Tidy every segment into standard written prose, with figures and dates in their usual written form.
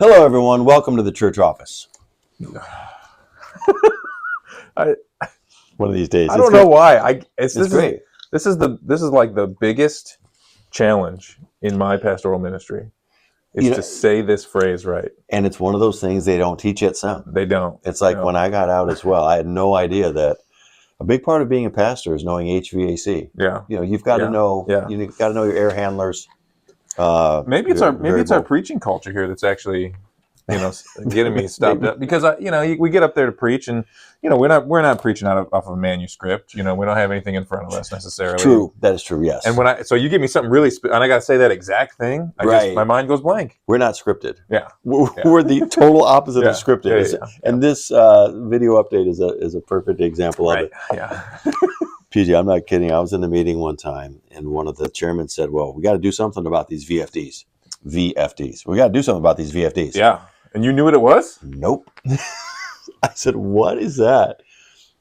Hello, everyone. Welcome to the church office. I One of these days. I don't know why. It's great. This is like the biggest challenge in my pastoral ministry is to say this phrase right. And it's one of those things they don't teach at SEM. They don't. It's like when I got out as well, I had no idea that a big part of being a pastor is knowing HVAC. Yeah. You've got to know. Yeah. You've got to know your air handlers. Maybe it's our preaching culture here that's actually, getting me stopped up because we get up there to preach and we're not preaching off of a manuscript. We don't have anything in front of us necessarily. True, that is true. Yes. And so you give me something really, and I got to say that exact thing, my mind goes blank. We're not scripted. Yeah, we're the total opposite of scripted. Yeah. And this video update is a perfect example of it. Yeah. PJ, I'm not kidding. I was in a meeting one time, and one of the chairmen said, "Well, we got to do something about these VFDs. VFDs. We got to do something about these VFDs." Yeah. And you knew what it was? Nope. I said, "What is that?"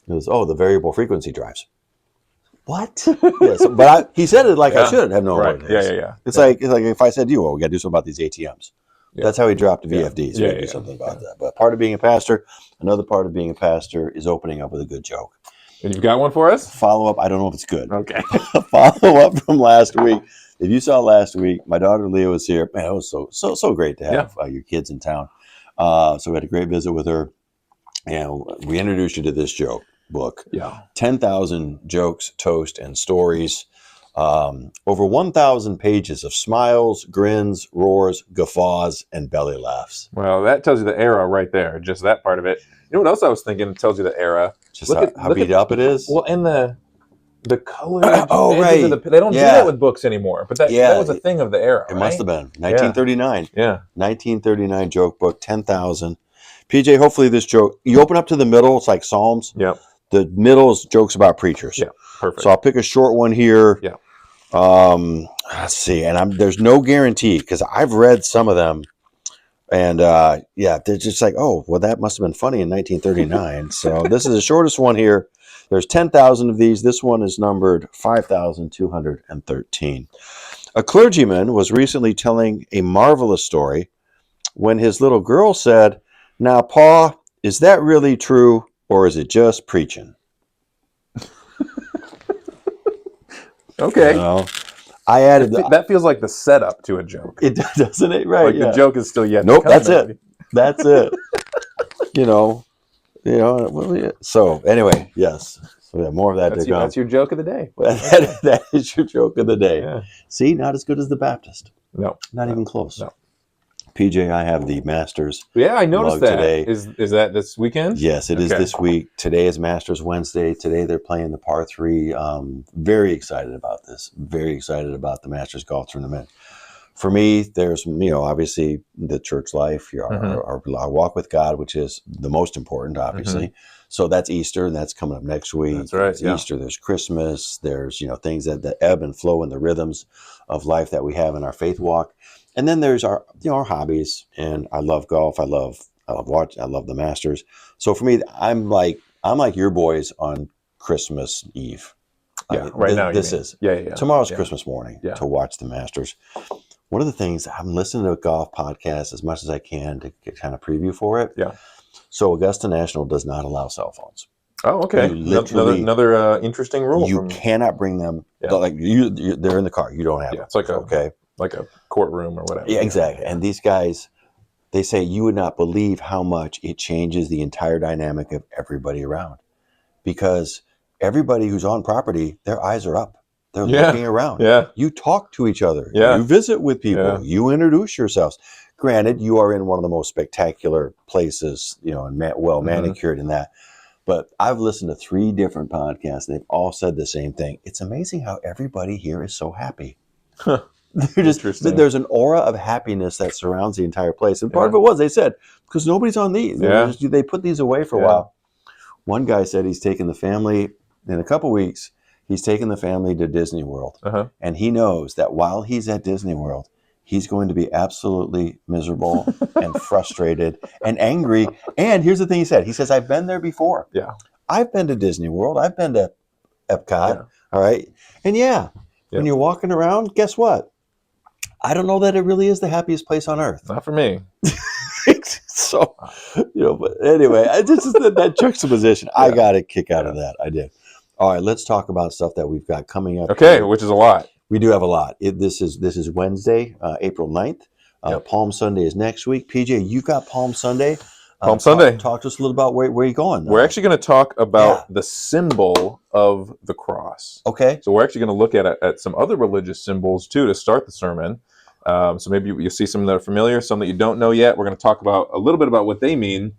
He goes, "Oh, the variable frequency drives." What? Yes, but he said it like I should have known what it is. Yeah. It's like if I said to you, "Well, we got to do something about these ATMs." Yeah. That's how he dropped the VFDs. Yeah. We got to do something about that. But part of being a pastor, another part of being a pastor is opening up with a good joke. And you've got one for us? Follow up. I don't know if it's good. Okay. Follow up from last week. If you saw last week, my daughter Leah was here. Man, it was so great to have your kids in town. So we had a great visit with her, and we introduced you to this joke book. Yeah. 10,000 jokes, toast, and stories. Over 1,000 pages of smiles, grins, roars, guffaws, and belly laughs. Well, that tells you the era right there. Just that part of it. You know what else I was thinking? It tells you the era. Just how beat up it is. Well, and the color. Right. They don't do that with books anymore. But that was a thing of the era. It must have been 1939. Yeah. 1939 joke book, 10,000. PJ, hopefully this joke. You open up to the middle. It's like Psalms. Yeah. The middle is jokes about preachers. Yeah. Perfect. So I'll pick a short one here. Yeah. Let's see, and there's no guarantee because I've read some of them, and they're just like, oh, well, that must have been funny in 1939. So this is the shortest one here. There's 10,000 of these. This one is numbered 5,213. A clergyman was recently telling a marvelous story when his little girl said, "Now, Pa, is that really true, or is it just preaching?" Okay. I added that feels like the setup to a joke. It doesn't it, right? Like the joke is still yet. Nope, that's it. That's it. So anyway, yes. So we have more of that to come. That's your joke of the day. That is your joke of the day. Yeah. See, not as good as the Baptist. No, not even close. No. PJ, I have the Masters. Yeah, I noticed that. Today. Is that this weekend? Yes, it is this week. Today is Masters Wednesday. Today they're playing the par 3. Very excited about this. Very excited about the Masters golf tournament. For me, there's obviously the church life, our walk with God, which is the most important, obviously. Mm-hmm. So that's Easter, and that's coming up next week. That's right. It's Easter. There's Christmas. There's things that ebb and flow in the rhythms of life that we have in our faith walk. And then there's our hobbies, and I love golf. I love watch. I love the Masters. So for me, I'm like your boys on Christmas Eve. Right now. This is tomorrow's Christmas morning to watch the Masters. One of the things I'm listening to a golf podcast as much as I can to get kind of preview for it. Yeah. So Augusta National does not allow cell phones. Oh, okay. Another interesting rule. You cannot bring them. Yeah. Like they're in the car. You don't have them. It's like like a courtroom or whatever. Yeah, exactly. And these guys, they say you would not believe how much it changes the entire dynamic of everybody around, because everybody who's on property, their eyes are up. They're looking around. Yeah. You talk to each other. Yeah. You visit with people. Yeah. You introduce yourselves. Granted, you are in one of the most spectacular places, and manicured in that. But I've listened to 3 different podcasts. And they've all said the same thing. It's amazing how everybody here is so happy. There's an aura of happiness that surrounds the entire place. And part of it was, they said, because nobody's on these. Yeah. They put these away for a while. One guy said he's taking the family in a couple weeks. He's taking the family to Disney World. Uh-huh. And he knows that while he's at Disney World, he's going to be absolutely miserable and frustrated and angry. And here's the thing he said. He says, I've been there before. Yeah. I've been to Disney World. I've been to Epcot. Yeah. All right. And when you're walking around, guess what? I don't know that it really is the happiest place on earth. Not for me. So, but anyway, I just that juxtaposition. Yeah. I got a kick out of that. I did. All right, let's talk about stuff that we've got coming up. Okay, here. Which is a lot. We do have a lot. This is Wednesday, April 9th. Palm Sunday is next week. PJ, you got Palm Sunday. Sunday. Talk to us a little about where you're going. We're actually going to talk about the symbol of the cross. Okay. So we're actually going to look at some other religious symbols too to start the sermon. So maybe you'll see some that are familiar, some that you don't know yet. We're going to talk about a little bit about what they mean,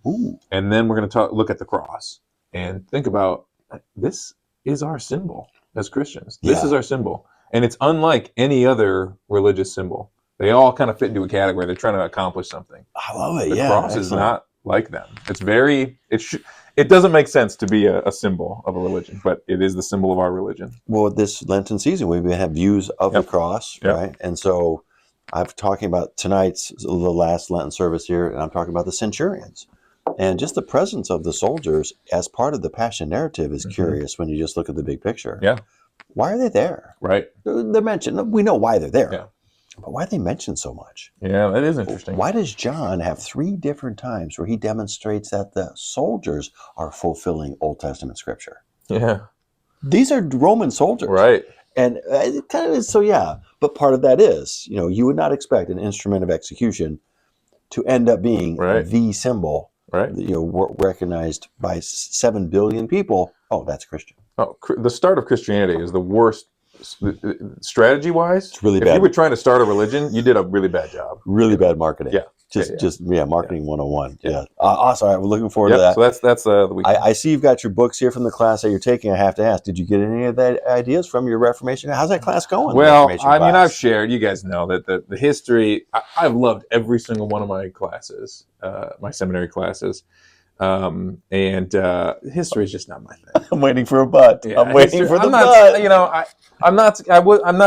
and then we're going to look at the cross and think about this is our symbol as Christians. This is our symbol, and it's unlike any other religious symbol. They all kind of fit into a category. They're trying to accomplish something. I love it. The cross is not like them. It doesn't make sense to be a symbol of a religion, but it is the symbol of our religion. Well, this Lenten season, we have views of the cross, right? And so I'm talking about tonight's the last Lenten service here, and I'm talking about the centurions. And just the presence of the soldiers as part of the Passion narrative is curious when you just look at the big picture. Yeah. Why are they there? Right. They're mentioned. We know why they're there. Yeah. But why are they mentioned so much? Yeah, that is interesting. Why does John have 3 different times where he demonstrates that the soldiers are fulfilling Old Testament scripture? Yeah. These are Roman soldiers. Right. And it kind of is, so but part of that is, you would not expect an instrument of execution to end up being the symbol, recognized by 7 billion people. Oh, that's Christian. Oh, the start of Christianity is the worst. Strategy-wise, it's really bad. If you were trying to start a religion, you did a really bad job. Really bad marketing. Yeah. Just marketing 101. Yeah. Awesome. I'm looking forward to that. So that's the weekend. I see you've got your books here from the class that you're taking. I have to ask, did you get any of that ideas from your Reformation? How's that class going? Well, I've shared. You guys know that the history. I've loved every single one of my classes, my seminary classes. History is just not my thing. I'm waiting for a but. Yeah, I'm waiting for the but. I'm not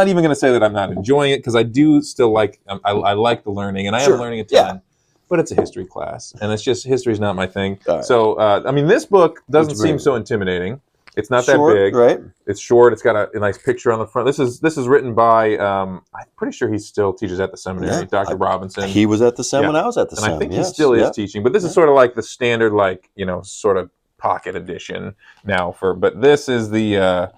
even going to say that I'm not enjoying it, because I do still like. I like the learning, and I am learning a ton. Yeah. But it's a history class, and it's just history is not my thing. Right. So this book doesn't seem so intimidating. It's not that big. Right. It's short. It's got a nice picture on the front. This is written by. I'm pretty sure he still teaches at the seminary. Dr. Robinson. He was at the sem when I was at the sem. And I think he still is teaching. But this is sort of like the standard, sort of pocket edition now But this is the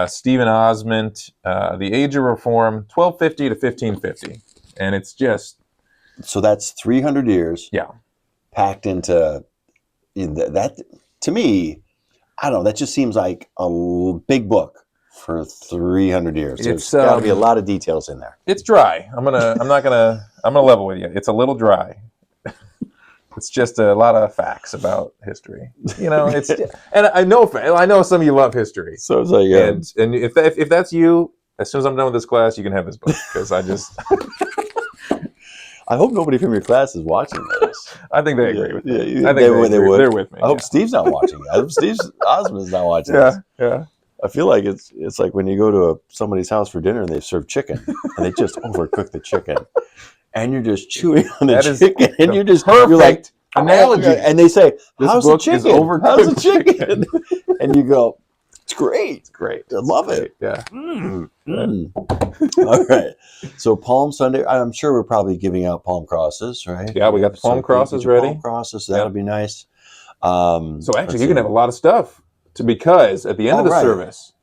Stephen Osment, The Age of Reform, 1250 to 1550, and it's just. So that's 300 years. Yeah. Packed into that. To me, I don't know. That just seems like a big book for 300 years. There's got to be a lot of details in there. It's dry. I'm gonna level with you. It's a little dry. It's just a lot of facts about history. And I know some of you love history. So it's like, and if that's you, as soon as I'm done with this class, you can have this book, because I just. I hope nobody from your class is watching this. I think they agree with me. Yeah, I think they would. They're with me. I hope Steve's not watching. I hope Osmond's not watching. Yeah. I feel like it's like when you go to somebody's house for dinner and they serve chicken and they just overcook the chicken, and you're just chewing on the chicken, and you're just perfect. You're like, analogy. And they say, "How's the chicken? How's the chicken?" And you go, "It's great. It's great. I love it." Yeah. All right. So Palm Sunday, I'm sure we're probably giving out palm crosses, right? Yeah, we got the palm crosses ready. Palm crosses, that'll be nice. So actually, you're gonna have a lot of stuff because at the end of the service,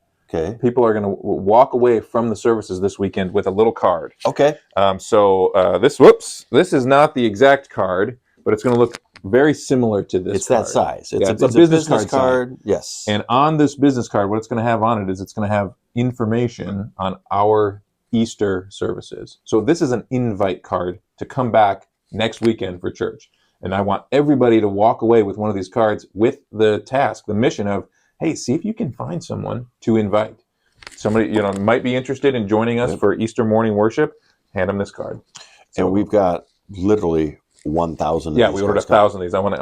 people are gonna walk away from the services this weekend with a little card. Okay. This is not the exact card, but it's gonna look very similar to this. It's card. That size. It's a business card. Yes. And on this business card, what it's going to have on it is it's going to have information on our Easter services. So this is an invite card to come back next weekend for church. And I want everybody to walk away with one of these cards with the task, the mission of, hey, see if you can find someone to invite. Somebody, might be interested in joining us for Easter morning worship. Hand them this card. And we've got literally 1,000. Yeah, we ordered 1,000 of these. We want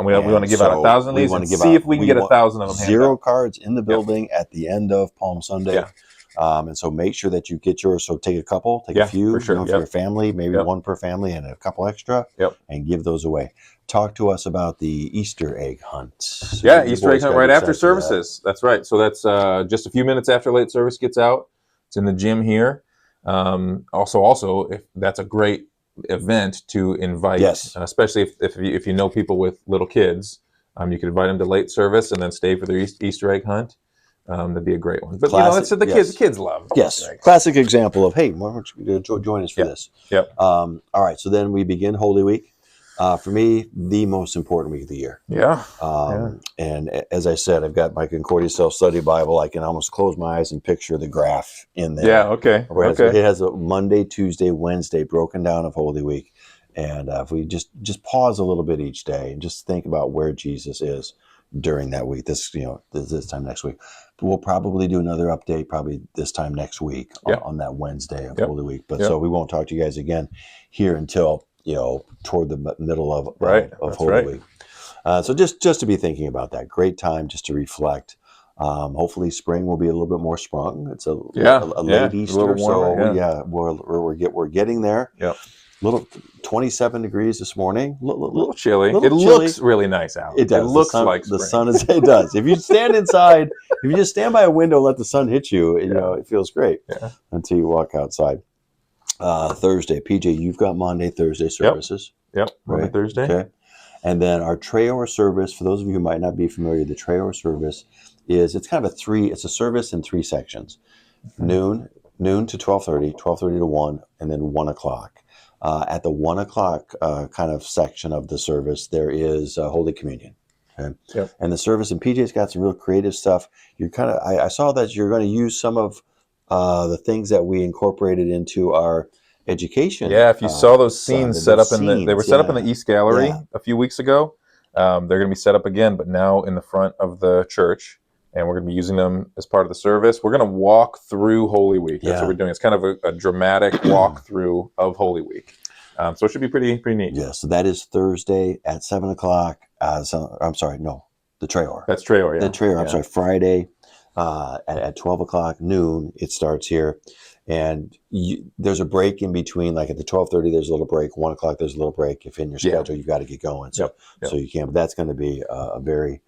to give out 1,000 of these and see if we can get 1,000 of them. 0 cards in the building at the end of Palm Sunday. Yeah. And so make sure that you get yours. So take a couple, a few for sure. For your family, maybe one per family and a couple extra, and give those away. Talk to us about the Easter egg hunt. Yeah, Easter egg hunt right after services. That's right. So that's just a few minutes after late service gets out. It's in the gym here. Also, if that's a great event to invite, Yes. especially if you know people with little kids. You could invite them to late service and then stay for their Easter egg hunt. That'd be a great one. But Classic, that's the kids love. Yes, classic example of, hey, why don't you join us for this? Yep. All right, so then we begin Holy Week. For me, the most important week of the year. Yeah. And as I said, I've got my Concordia Self-Study Bible. I can almost close my eyes and picture the graph in there. Yeah, okay. It has a Monday, Tuesday, Wednesday broken down of Holy Week. And if we just pause a little bit each day and just think about where Jesus is during that week, this time next week. We'll probably do another update probably this time next week on that Wednesday of Holy Week. But so we won't talk to you guys again here until toward the middle of Holy Week. So just to be thinking about that, great time just to reflect. Hopefully spring will be a little bit more sprung. It's a late Easter, a little warmer, we're getting there. Yep. Little 27 degrees this morning. Little chilly. It looks really nice out. It does. It looks like spring. The sun is. It does. If you stand inside, if you just stand by a window, and let the sun hit you. It feels great until you walk outside. Thursday, PJ, you've got Monday, Thursday services. Yep. Monday, Thursday. Okay. And then our Traor service. For those of you who might not be familiar, the Traor service it's kind of it's a service in 3 sections: noon to 12:30, 12:30 to 1, and then 1 o'clock. At the 1 o'clock kind of section of the service, there is Holy Communion. Okay? Yep. And the service, and PJ's got some real creative stuff. I saw that you're going to use some of the things that we incorporated into our education. Yeah, if you saw those scenes set up they were set up in the East Gallery a few weeks ago. They're going to be set up again, but now in the front of the church. And we're going to be using them as part of the service. We're going to walk through Holy Week. That's what we're doing. It's kind of a dramatic walkthrough of Holy Week. So it should be pretty neat. Yeah, so that is Thursday at 7 o'clock. I'm sorry, no, the Traor. That's Traor, yeah. The Traor, I'm sorry, Friday at 12 o'clock noon, it starts here. And there's a break in between, like at the 12:30, there's a little break. 1 o'clock, there's a little break. If in your schedule, you've got to get going. So you can. But that's going to be a very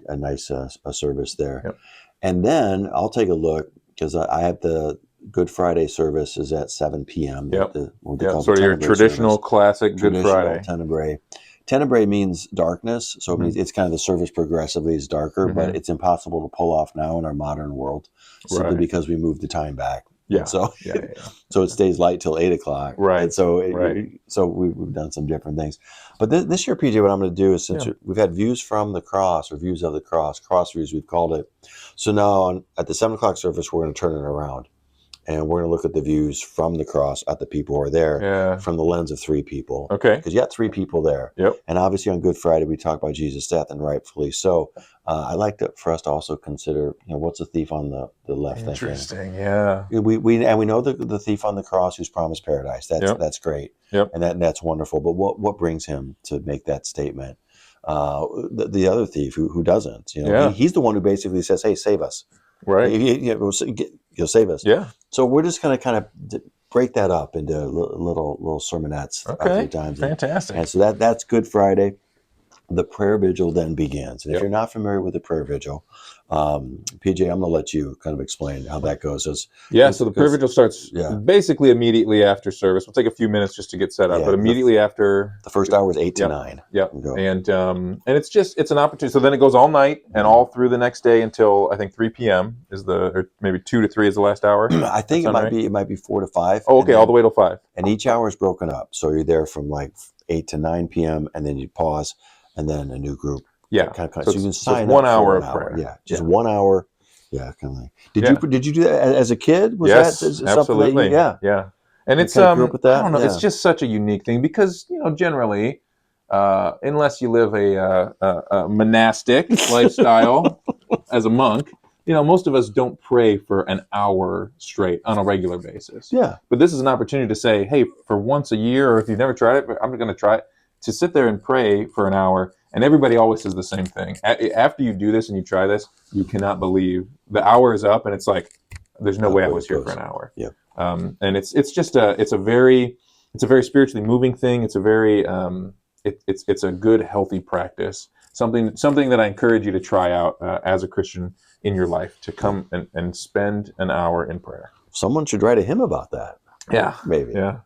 nice service there. Yep. And then I'll take a look because I have the Good Friday service is at 7 p.m. Yep. Sort of your traditional, classic Good Friday. Tenebrae. Tenebrae means darkness, so it means it's kind of the service progressively is darker, but it's impossible to pull off now in our modern world simply because we moved the time back. Yeah. So it stays light till 8 o'clock. Right. And so we've done some different things. But this year, PJ, what I'm going to do is since we've had views from the cross or views of the cross views, we've called it. So now at the 7 o'clock service, we're going to turn it around. And we're going to look at the views from the cross at the people who are there from the lens of 3 people. Okay. Because you got 3 people there. Yep. And obviously on Good Friday, we talk about Jesus' death, and rightfully so. I'd like for us to also consider, what's the thief on the left? Interesting, yeah. We know the thief on the cross who's promised paradise. That's great. Yep. And that's wonderful. But what brings him to make that statement? The other thief who doesn't. He's the one who basically says, "Hey, save us." Right. You'll save us. Yeah. So we're just going to kind of break that up into little sermonettes a few times. Fantastic. And so that's Good Friday. The prayer vigil then begins. And if you're not familiar with the prayer vigil, PJ, I'm going to let you kind of explain how that goes. So the prayer vigil starts basically immediately after service. We'll take a few minutes just to get set up, but immediately after. The first hour is 8 to 9. Yeah. And it's an opportunity. So then it goes all night and all through the next day until I think 3 p.m. or maybe 2 to 3 is the last hour. I think it might be 4 to 5. Oh, okay, all the way till 5. And each hour is broken up. So you're there from like 8 to 9 p.m. and then you pause. And then a new group. Yeah. So you can sign up 1 hour for of prayer. Yeah. Just 1 hour. Yeah. Kind of like. Did you do that as a kid? Yes, absolutely. Yeah. And it's grew up with that? I don't know. It's just such a unique thing because generally, unless you live a monastic lifestyle as a monk, most of us don't pray for an hour straight on a regular basis. Yeah. But this is an opportunity to say, hey, for once a year, or if you've never tried it, I'm going to try it. To sit there and pray for an hour, and everybody always says the same thing. After you do this and you try this, you cannot believe the hour is up, and it's like there's no way I was here for an hour. Yeah. And it's a very spiritually moving thing. It's a very it's a good, healthy practice. Something that I encourage you to try out as a Christian in your life, to come and spend an hour in prayer. Someone should write a hymn about that. Yeah. Maybe. Yeah.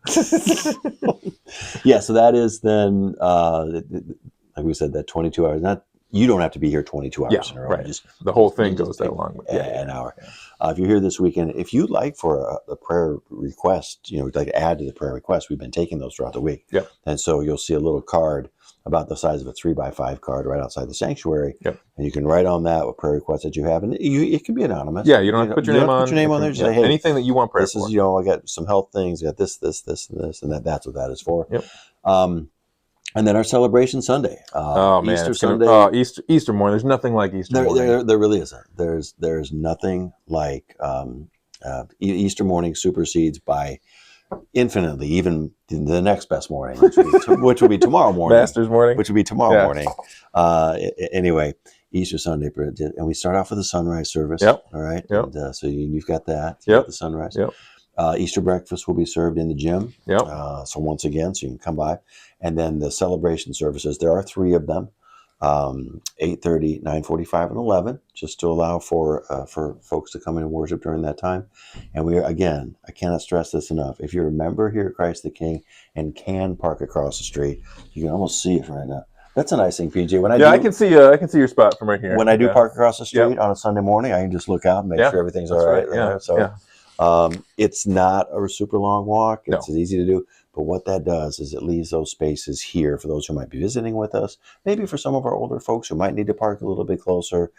Yeah. So that is then, like we said, that 22 hours. Not you don't have to be here 22 hours in a row. Right. Just the whole thing goes that long. An hour. If you're here this weekend, if you'd like for a prayer request, you'd like to add to the prayer request, we've been taking those throughout the week. Yep. And so you'll see a little card about the size of a 3x5 card right outside the sanctuary. Yep. And you can write on that what prayer requests that you have. And it can be anonymous. Yeah, you don't have to put your name on. Put your name on there. Just say, hey, anything that you want prayer this for. is, I got some health things. I got this, and this, and that's what that is for. Yep. And then our celebration Sunday. Easter Sunday. Easter morning. There's nothing like Easter morning. There really isn't. There's nothing like Easter morning supersedes by infinitely even the next best morning, which will be tomorrow morning. Masters morning. Which will be tomorrow morning. Anyway, Easter Sunday, and we start off with a sunrise service. Yep. All right. Yep. And so you've got that. Yep. The sunrise. Yep. Easter breakfast will be served in the gym. Yep. So once again, so you can come by. And then the celebration services, there are 3 of them, 8:30, 9:45, and 11, just to allow for folks to come in and worship during that time. And again, I cannot stress this enough. If you're a member here at Christ the King and can park across the street, you can almost see it right now. That's a nice thing, PJ. I can see your spot from right here. When I do park across the street on a Sunday morning, I can just look out and make sure everything's all right. Yeah. So it's not a super long walk. It's easy to do. But what that does is it leaves those spaces here for those who might be visiting with us, maybe for some of our older folks who might need to park a little bit closer,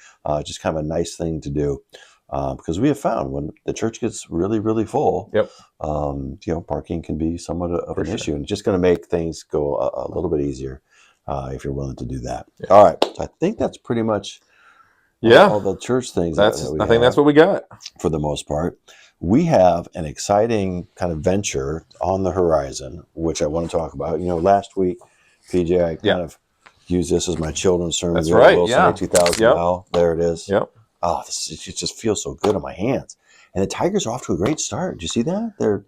just kind of a nice thing to do. Because we have found when the church gets really, really full, parking can be somewhat of an issue. And it's just going to make things go a little bit easier if you're willing to do that. Yeah. All right. So I think that's pretty much all the church things. I think that's what we got. For the most part. We have an exciting kind of venture on the horizon, which I want to talk about. Last week, PJ, I kind of used this as my children's sermon. That's right. Wilson, 2000 L. There it is. Yep. Oh, it just feels so good on my hands. And the Tigers are off to a great start. Did you see that? They're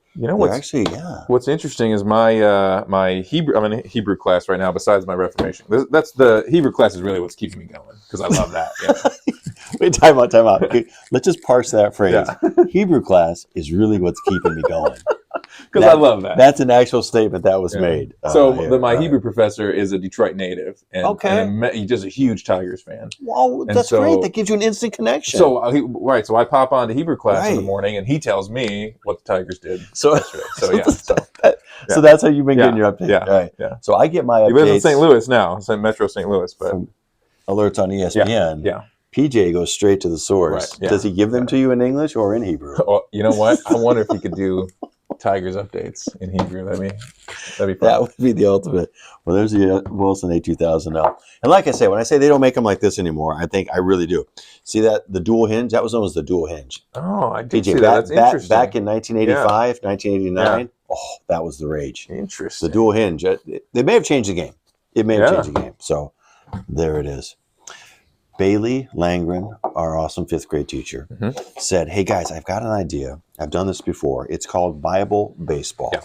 actually. What's interesting is my Hebrew. I'm in a Hebrew class right now. Besides my Reformation, that's the Hebrew class is really what's keeping me going because I love that. Yeah. Wait, time out. Okay, let's just parse that phrase. Yeah. Hebrew class is really what's keeping me going. Because I love that. That's an actual statement that was made. My Hebrew professor is a Detroit native, and he's just a huge Tigers fan. Well, that's great. That gives you an instant connection. So I pop on to Hebrew class in the morning, and he tells me what the Tigers did yesterday. So that's how you've been getting your updates. Yeah. Right. Yeah. So I get my updates. He lives in St. Louis now, Metro St. Louis, but alerts on ESPN. Yeah. PJ goes straight to the source. Right, yeah. Does he give them to you in English or in Hebrew? Well, you know what? I wonder if he could do Tigers updates in Hebrew. That'd be fun. That would be the ultimate. Well, there's the Wilson A2000L. And like I say, when I say they don't make them like this anymore, I really do. See the dual hinge? That was known as the dual hinge. Oh, I did see that. That's interesting. Back in 1985, 1989, that was the rage. Interesting. The dual hinge. They may have changed the game. It may have changed the game. So there it is. Bailey Langren, our awesome 5th grade teacher, said, hey guys, I've got an idea. I've done this before. It's called Bible Baseball. Yeah.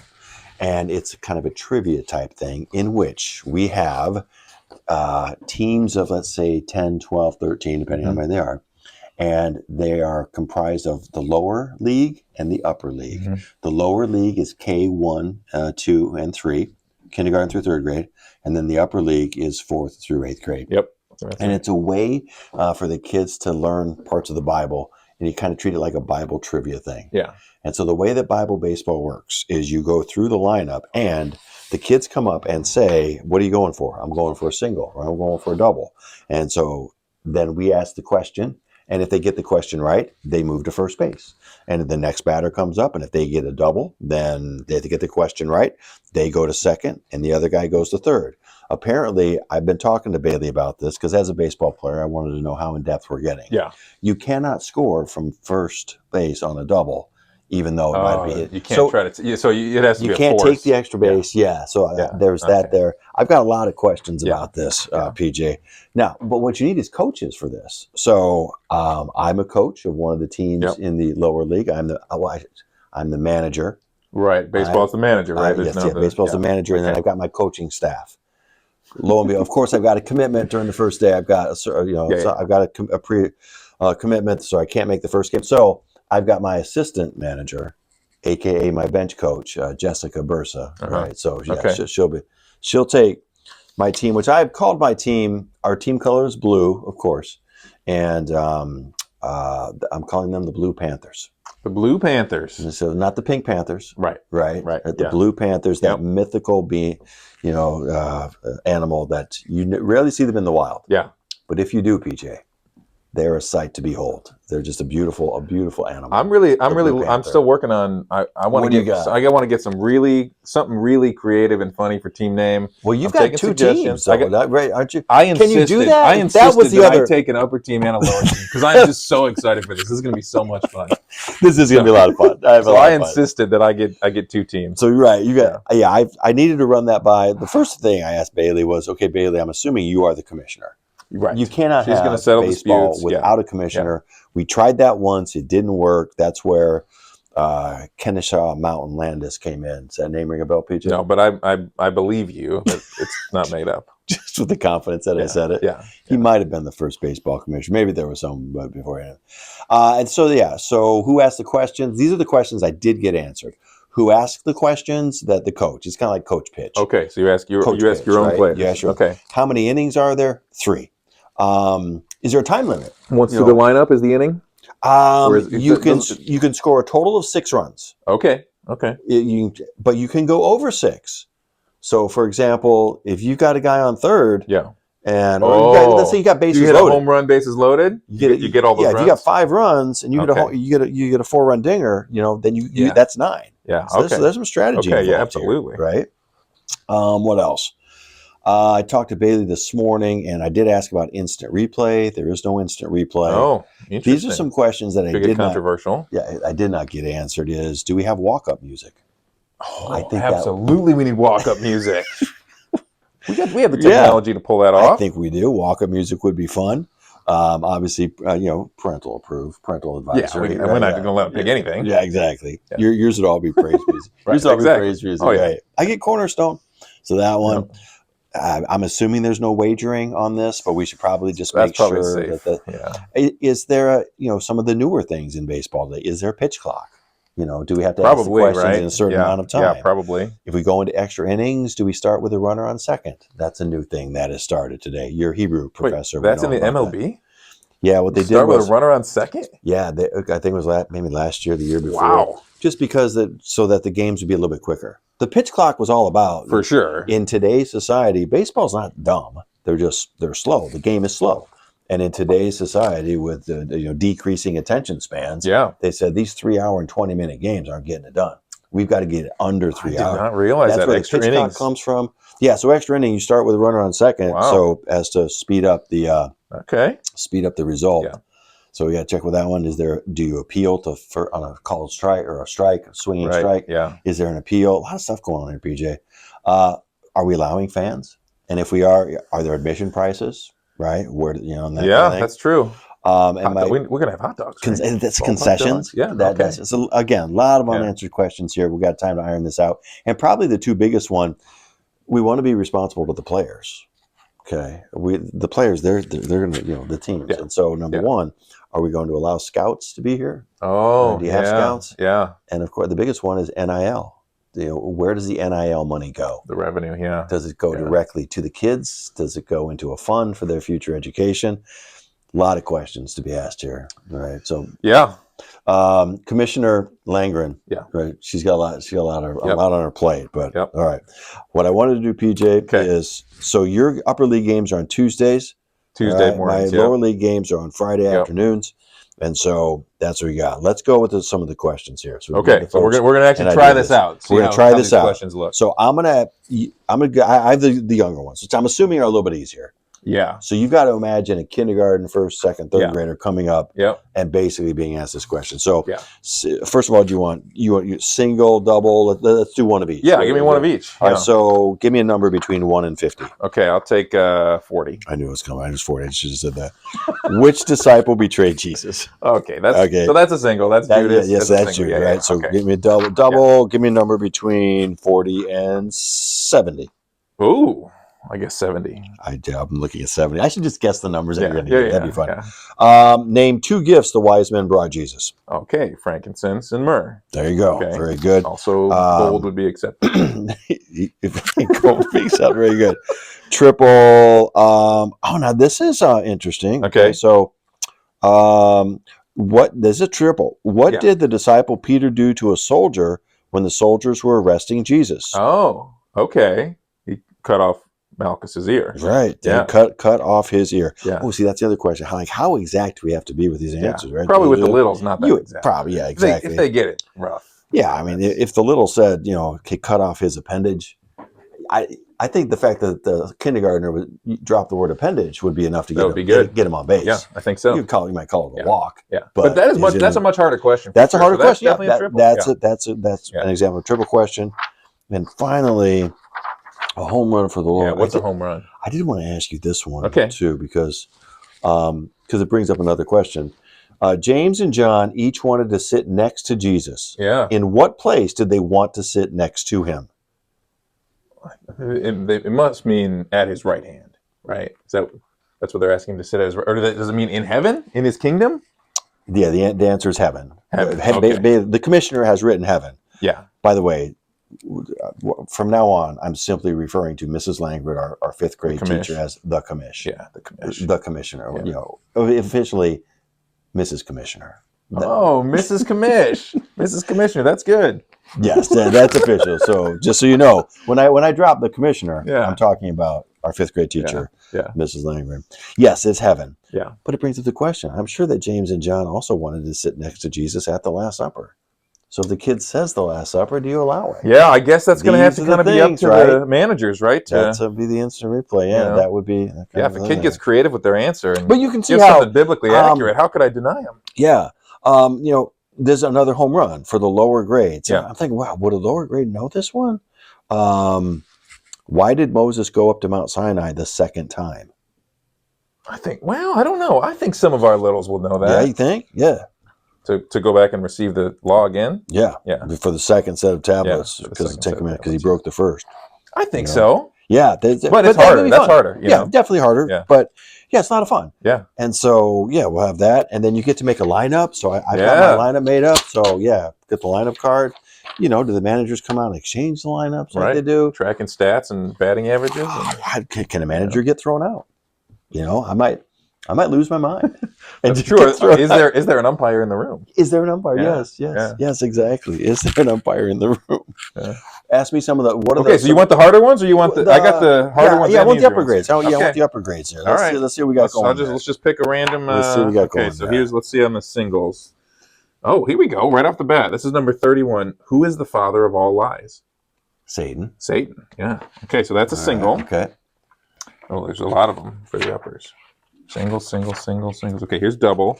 And it's kind of a trivia type thing in which we have teams of, let's say, 10, 12, 13, depending on where they are. And they are comprised of the lower league and the upper league. Mm-hmm. The lower league is K1, 2, and 3, kindergarten through 3rd grade. And then the upper league is 4th through 8th grade. Yep. And it's a way for the kids to learn parts of the Bible, and you kind of treat it like a Bible trivia thing. Yeah. And so the way that Bible baseball works is you go through the lineup, and the kids come up and say, what are you going for? I'm going for a single, or I'm going for a double. And so then we ask the question, and if they get the question right, they move to first base. And the next batter comes up, and if they get a double, then they have to get the question right. They go to second, and the other guy goes to third. Apparently, I've been talking to Bailey about this because as a baseball player, I wanted to know how in-depth we're getting. Yeah. You cannot score from first base on a double, even though it might be hit. You can't try to. So it has to be a force. You can't take the extra base. Yeah. So there's that there. I've got a lot of questions about this, PJ. Now, but what you need is coaches for this. So I'm a coach of one of the teams in the lower league. I'm the manager. Right. Baseball's the manager, right? Baseball's the manager, and then I've got my coaching staff. Lo and behold, of course, I've got a commitment during the first day. I've got I've got a commitment, so I can't make the first game. So I've got my assistant manager, AKA my bench coach, Jessica Bursa. Right. So yeah, she'll take my team, which I've called my team. Our team color is blue, of course, and I'm calling them the Blue Panthers. The Blue Panthers. And so not the Pink Panthers. Right. The Blue Panthers, that mythical being, animal that you rarely see them in the wild. Yeah. But if you do, PJ, they're a sight to behold. They're just a beautiful animal. I'm still working on. I want to get something really creative and funny for team name. Well, you've got two teams, right? Aren't you? Can you do that? I insisted that I take an upper team and a lower team because I'm just so excited for this. This is going to be so much fun. This is going to be a lot of fun. I insisted that I get two teams. So I needed to run that by. The first thing I asked Bailey was, okay, Bailey, I'm assuming you are the commissioner. Right. You cannot She's have settle baseball disputes. without a commissioner. Yeah. We tried that once. It didn't work. That's where Kennesaw Mountain Landis came in. Does that name ring a bell, PJ? No, but I believe you that it's not made up. Just with the confidence that I said it. Yeah. He might have been the first baseball commissioner. Maybe there was some before him. So who asked the questions? These are the questions I did get answered. Who asked the questions? The coach. It's kind of like coach pitch. Okay, so you ask your own players. Yeah, sure. Okay. How many innings are there? 3. Is there a time limit? What's the lineup? Is the inning? You can score a total of 6 runs. Okay. But you can go over 6. So, for example, if you've got a guy on third, and let's say you got bases loaded, loaded, a home run, bases loaded. You get all those. Yeah, runs? If you got 5 runs and you get a 4-run dinger, then that's 9. Yeah. So there's some strategy. Okay. Yeah. Absolutely. Here, right. What else? I talked to Bailey this morning, and I did ask about instant replay. There is no instant replay. Oh, interesting. These are some questions that I did controversial. I did not get answered. Do we have walk-up music? Oh, I think absolutely we need walk-up music. we have the technology to pull that I off. think we do. Walk-up music would be fun. Obviously, parental advisory. Yeah, we're not going to let them pick anything. Yeah, exactly. Yeah. Yours would all be praise music. Right, yours would all be praise music. Oh, yeah. Right. I get Cornerstone. So that one. Yep. I'm assuming there's no wagering on this, but we should probably just make sure that is there some of the newer things in baseball. Is there a pitch clock? Do we have to ask the questions in a certain amount of time? Yeah, probably. If we go into extra innings, do we start with a runner on second? That's a new thing that has started today. Your Hebrew professor. That's in the MLB? That. Yeah, what they did start with a runner on second? Yeah, I think it was maybe last year, the year before. Wow. Just because so that the games would be a little bit quicker. The pitch clock was all about. For sure. In today's society, baseball's not dumb. They're slow. The game is slow. And in today's society with decreasing attention spans, they said these 3-hour and 20-minute games aren't getting it done. We've got to get it under 3 hours. I did not realize that's where extra the pitch innings clock comes from. Yeah, so extra inning, you start with a runner on second, so as to speed up the result. Yeah. So we got to check with that one. Do you appeal on a called strike or a swinging strike? Yeah. Is there an appeal? A lot of stuff going on here, PJ. Are we allowing fans? And if we are there admission prices? Right? Where that kind of thing? That's true. We're gonna have hot dogs. Right? That's concessions. Yeah. So again, a lot of unanswered questions here. We've got time to iron this out. And probably the two biggest one, we want to be responsible to the players. Okay, the players they're going to the teams, and so number one, are we going to allow scouts to be here? Oh, do you have scouts? Yeah, and of course the biggest one is NIL. Where does the NIL money go? The revenue, yeah. Does it go directly to the kids? Does it go into a fund for their future education? A lot of questions to be asked here. All right, so Commissioner Langren, right? She's got a lot on her plate, but all right. What I wanted to do, PJ, is so your upper league games are on Tuesdays. Mornings. My lower league games are on Friday afternoons, and so that's what we got. Let's go with some of the questions here. So we're gonna actually try this out. We're gonna try this out. Questions look. So I have the younger ones, which I'm assuming are a little bit easier. Yeah. So you've got to imagine a kindergarten, first, second, third grader coming up and basically being asked this question. So first of all, do you want single, double? Let's do one of each. Yeah, give me one of each. All right, so give me a number between 1 and 50. Okay, I'll take 40. I knew it was coming. I was 40. I should have said that. Which disciple betrayed Jesus? Okay. So that's a single. That's Judas. Yes, that's you, right? So give me a double. Give me a number between 40 and 70. Ooh. I guess 70. I'm looking at 70. I should just guess the numbers that you're going to get. That'd be fun. Yeah. Name 2 gifts the wise men brought Jesus. Okay, frankincense and myrrh. There you go. Okay. Very good. Also, gold would be accepted. Gold be accepted. Very good. Triple. Now this is interesting. Okay. So, there's a triple. What did the disciple Peter do to a soldier when the soldiers were arresting Jesus? Oh, okay. He cut off Malchus's ear. Right. Yeah. Cut off his ear. Yeah. Oh, see, that's the other question. How exact do we have to be with these answers, right? Probably with the littles, not that exact. Probably, yeah, exactly. If they get it rough. Yeah, I mean, if the little said, okay, cut off his appendage, I think the fact that the kindergartner would drop the word appendage would be enough to get him on base. Yeah, I think so. You might call it a walk. Yeah, but that's a much harder question. That's a harder question. Definitely a triple. That's an example of a triple question. And finally, a home run for the Lord. Yeah, what's a home run? I did want to ask you this one too, because it brings up another question. James and John each wanted to sit next to Jesus. Yeah. In what place did they want to sit next to him? It must mean at his right hand, right? That's what they're asking him to sit at his right, or does it mean in heaven, in his kingdom? Yeah, the answer is heaven. Okay. The commissioner has written heaven. Yeah. By the way, from now on, I'm simply referring to Mrs. Langford, our 5th grade teacher, as the commish. Yeah, the commish. The commissioner. Yeah. Officially, Mrs. Commissioner. Mrs. Commish. Mrs. Commissioner, that's good. Yes, that's official. So just so you know, when I drop the commissioner, Yeah. I'm talking about our 5th grade teacher, Yeah. Mrs. Langford. Yes, it's heaven. Yeah. But it brings up the question. I'm sure that James and John also wanted to sit next to Jesus at the Last Supper. So if the kid says the Last Supper, do you allow it? Yeah, I guess that's going to have to kind of be up to the managers, right? That's be the instant replay. Yeah, that would be. If a kid gets creative with their answer, but you can see how something biblically accurate. How could I deny them? Yeah, there's another home run for the lower grades. Yeah. I'm thinking, wow, would a lower grade know this one? Why did Moses go up to Mount Sinai the 2nd time? I don't know. I think some of our littles will know that. Yeah, you think? Yeah. To go back and receive the law again? Yeah. Yeah. For the 2nd set of tablets, because the 10 Commandments, because he broke the first. I think so. Yeah. But it's harder. That's harder. Yeah, definitely harder. Yeah. But yeah, it's a lot of fun. Yeah. And so, we'll have that. And then you get to make a lineup. So I've got my lineup made up. So, get the lineup card. Do the managers come out and exchange the lineups like they do? Tracking stats and batting averages. Can a manager get thrown out? I might lose my mind. That's true. Is there an umpire in the room? Is there an umpire? Yes, exactly. Is there an umpire in the room? Yeah. Ask me some of the. What are so you want the harder ones, or you want the? I got the harder ones. Yeah, I want the upper grades. I want the upper grades here. Let's see what we got going. Let's just pick a random. Let's see what we got going. Okay, so let's see on the singles. Oh, here we go. Right off the bat, this is number 31. Who is the father of all lies? Satan. Yeah. Okay, so that's a single. Okay. Oh, there's a lot of them for the uppers. Singles. Okay, here's double.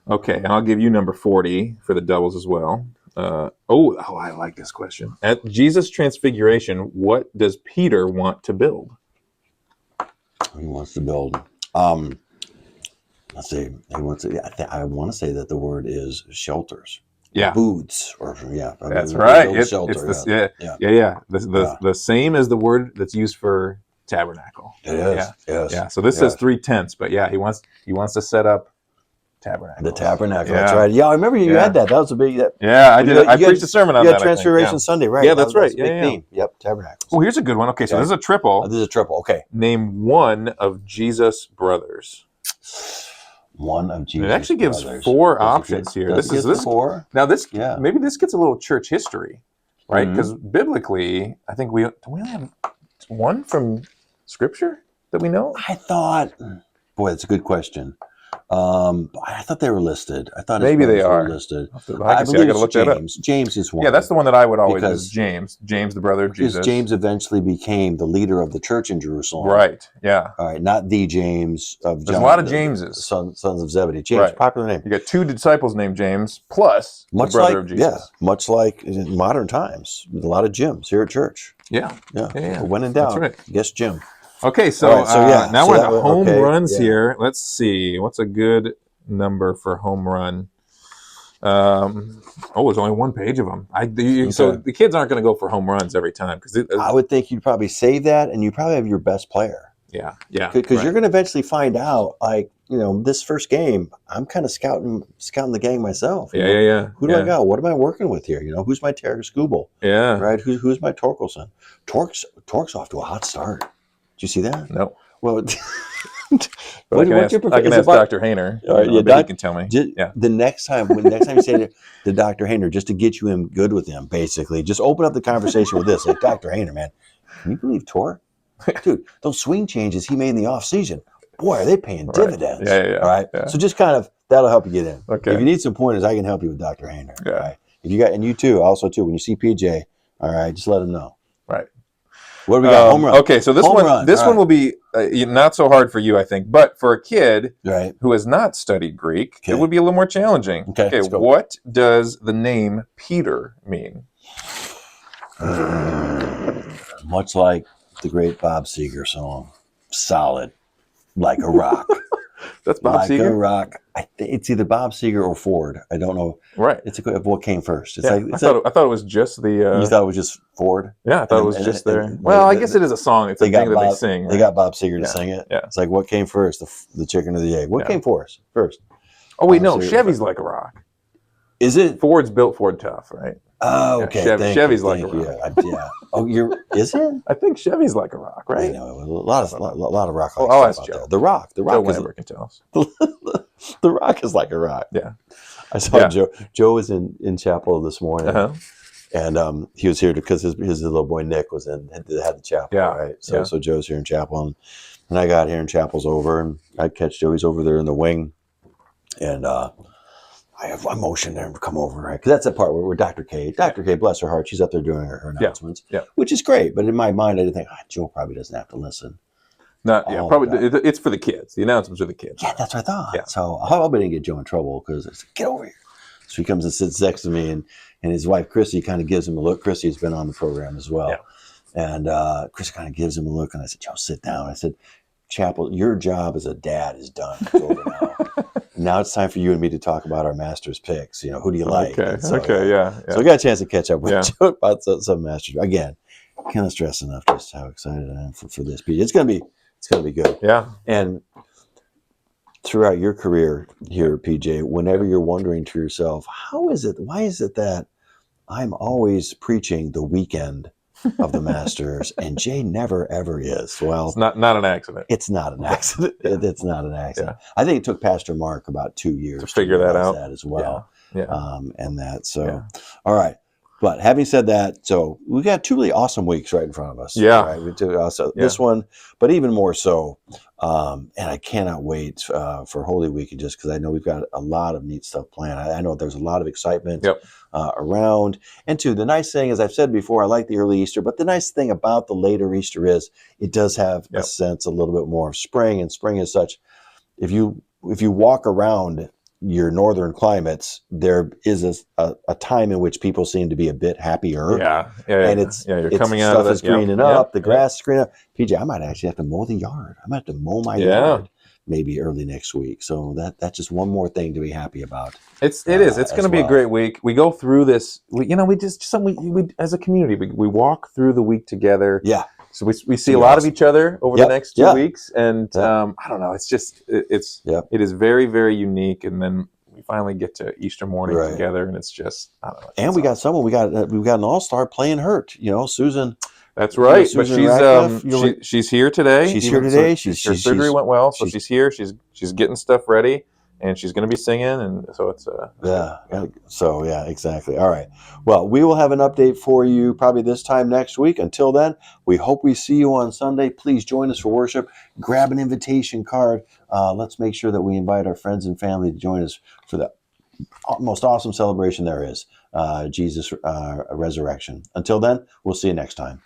Okay, and I'll give you number 40 for the doubles as well. I like this question. At Jesus' transfiguration, what does Peter want to build? He wants to build. Let's see. He wants to. I want to say that the word is shelters. Yeah. Booths. That's right. It's shelter. The same as the word that's used for tabernacle. It is. Yes. Yeah. So this says 3/10, but he wants to set up tabernacle. The tabernacle. That's right. Yeah, I remember you had that. That was a big. I did. I preached a sermon on that. You had Transfiguration Sunday, right? Yeah, that's right. Big theme. Yep, tabernacle. Oh, here's a good one. Okay, so this is a triple. This is a triple. Okay. Name one of Jesus' brothers. One of Jesus. It actually gives 4 options here. This is 4. Now maybe this gets a little church history, right? Because biblically, I think we only have one from Scripture that we know. I thought, boy, that's a good question. I thought they were listed. I thought maybe they are listed. I believe got to look that up. James is one. Yeah, that's the one that I would always use. James, the brother of Jesus. Because James eventually became the leader of the church in Jerusalem. Right. Yeah. All right, not the James of John. There's a lot of Jameses. Sons of Zebedee. James, popular name. You got 2 disciples named James plus the brother of Jesus. Yeah, much like in modern times, a lot of Jims here at church. Yeah. When in doubt, right. Guess Jim. Okay, so now we're at home runs here. Let's see. What's a good number for home run? There's only one page of them. So the kids aren't going to go for home runs every time because I would think you'd probably save that, and you probably have your best player. Yeah. Because you're going to eventually find out, like, this first game, I'm kind of scouting the gang myself. Yeah. Who do I got? What am I working with here? Who's my Terry Skubal? Yeah. Right. Who's my Torkelson? Torque's off to a hot start. Did you see that? No. Well. I can ask Dr. Hayner. All right, he can tell me. The next time you say to Dr. Hayner, just to get you in good with him, basically, just open up the conversation with this. Like, Dr. Hayner, man, can you believe Torque? Dude, those swing changes he made in the offseason, boy, are they paying dividends. Yeah. All right. Yeah. So just that'll help you get in. Okay. If you need some pointers, I can help you with Dr. Hayner. Yeah. Right? If you got, and you too, also too, when you see PJ, all right, just let him know. Right. What do we got? Home run. Okay, so this one will be not so hard for you, I think, but for a kid who has not studied Greek, it would be a little more challenging. Okay, what does the name Peter mean? Much like the great Bob Seger song, solid, like a rock. That's Bob Seger? Like a rock. It's either Bob Seger or Ford. I don't know. Right. It's what came first. I thought it was just the... you thought it was just Ford? Yeah, I thought it was just there. Well, I guess it is a song. It's a thing that they sing. Right? They got Bob Seger to sing it. Yeah. It's like, what came first, the chicken or the egg? What came first? Oh, wait, no. Chevy's like a rock. Is it? Ford's built Ford tough, right? Oh, okay. Chevy's like a rock. Yeah. Oh, is it? I think Chevy's like a rock, right? I know. A lot of rock. I'll ask Joe. The Rock. The Rock can tell us. The Rock is like a rock. Yeah. I saw Joe. Joe was in chapel this morning, and he was here because his little boy Nick had the chapel. Yeah. Right. So Joe's here in chapel, and I got here and chapel's over, and I catch Joey's over there in the wing, and I motioned him to come over, right? Because that's the part where Dr. K, bless her heart, she's up there doing her announcements, which is great. But in my mind, I didn't think, Joe probably doesn't have to listen. Probably it's for the kids. The announcements are the kids. Yeah, that's what I thought. Yeah. So I hope I didn't get Joe in trouble because I said, get over here. So he comes and sits next to me, and his wife, Chrissy, kind of gives him a look. Chrissy's been on the program as well. Yeah. And Chris kind of gives him a look, and I said, Joe, sit down. I said, Chapel, your job as a dad is done. It's over now. Now it's time for you and me to talk about our Masters picks. Who do you like? Okay. So I got a chance to catch up with Joe about some Masters. Again, can't stress enough just how excited I am for this. It's gonna be good. Yeah. And throughout your career here, PJ, whenever you're wondering to yourself, why is it that I'm always preaching the weekend of the Masters, and Jay never ever is? Well, it's not an accident. It's not an accident. It's not an accident. Yeah. I think it took Pastor Mark about 2 years to figure that out as well. Yeah. All right. But having said that, so we got 2 really awesome weeks right in front of us. Yeah. Right? We do this one, but even more so. And I cannot wait for Holy Week, just because I know we've got a lot of neat stuff planned. I know there's a lot of excitement around. And two, the nice thing, as I've said before, I like the early Easter, but the nice thing about the later Easter is it does have a sense a little bit more of spring, and spring is such. If you walk around your northern climates, there is a time in which people seem to be a bit happier. And you're coming out of stuff is greening up, the grass is greening up. PJ, I might actually have to mow the yard. I might have to mow my yard maybe early next week. So that's just one more thing to be happy about. It is. It's going to be a great week. We go through this. We as a community, we walk through the week together. Yeah. So we see a lot of each other over the next 2 weeks, and I don't know. It's just it is very, very unique. And then we finally get to Easter morning together, and it's just I don't know. And we got someone. We've got an all-star playing hurt. Susan. That's right. But she's here today. She's here today. Her surgery went well, so she's here. She's getting stuff ready. And she's going to be singing, and so it's exactly. All right. Well, we will have an update for you probably this time next week. Until then, we hope we see you on Sunday. Please join us for worship. Grab an invitation card. Let's make sure that we invite our friends and family to join us for the most awesome celebration there is, Jesus' resurrection. Until then, we'll see you next time.